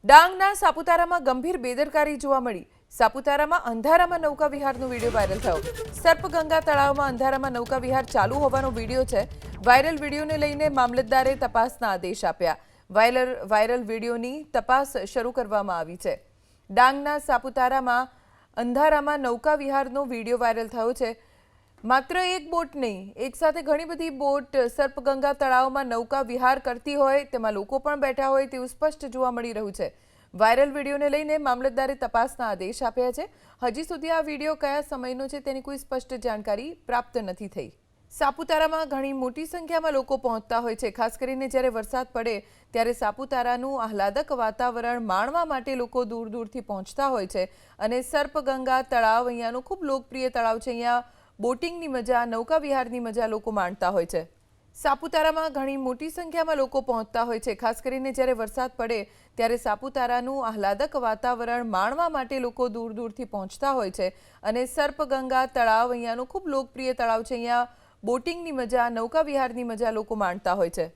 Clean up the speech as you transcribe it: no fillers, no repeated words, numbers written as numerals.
ડાંગના સાપુતારામાં ગંભીર બેદરકારી જોવા મળી। સાપુતારામાં અંધારામાં નૌકા વિહારનો વિડીયો વાયરલ થયો। સર્પગંગા તળાવમાં અંધારામાં નૌકા વિહાર ચાલુ હોવાનો વિડીયો છે। વાયરલ વિડીયોને લઈને મામલતદારે તપાસના આદેશ આપ્યા। વાયરલ વિડીયોની તપાસ શરૂ કરવામાં આવી છે। ડાંગના સાપુતારામાં અંધારામાં નૌકા વિહારનો વિડીયો વાયરલ થયો છે। માત્ર એક બોટ નહીં, એક સાથે ઘણી બધી બોટ સર્પગંગા તળાવમાં નૌકા વિહાર કરતી હોય, તેમાં લોકો પણ બેઠા હોય તેવું સ્પષ્ટ જોવા મળી રહ્યું છે। વાયરલ વિડીયોને લઈને મામલતદારે તપાસના આદેશ આપ્યા છે। હજી સુધી આ વિડીયો કયા સમયનો છે તેની કોઈ સ્પષ્ટ જાણકારી પ્રાપ્ત નથી થઈ। સાપુતારામાં ઘણી મોટી સંખ્યામાં લોકો પહોંચતા હોય છે। ખાસ કરીને જ્યારે વરસાદ પડે ત્યારે સાપુતારાનું આહલાદક વાતાવરણ માણવા માટે લોકો દૂર દૂરથી પહોંચતા હોય છે। અને સર્પગંગા તળાવ અહીંયાનું ખૂબ લોકપ્રિય તળાવ છે। અહીંયા બોટિંગની મજા, નૌકા વિહારની મજા લોકો માણતા હોય છે। સાપુતારામાં ઘણી મોટી સંખ્યામાં લોકો પહોંચતા હોય છે। ખાસ કરીને જ્યારે વરસાદ પડે ત્યારે સાપુતારાનું આહલાદક વાતાવરણ માણવા માટે લોકો દૂર દૂરથી પહોંચતા હોય છે। અને સર્પગંગા તળાવ અહીંયાનું ખૂબ લોકપ્રિય તળાવ છે। અહીંયા બોટિંગની મજા, નૌકા વિહારની મજા લોકો માણતા હોય છે।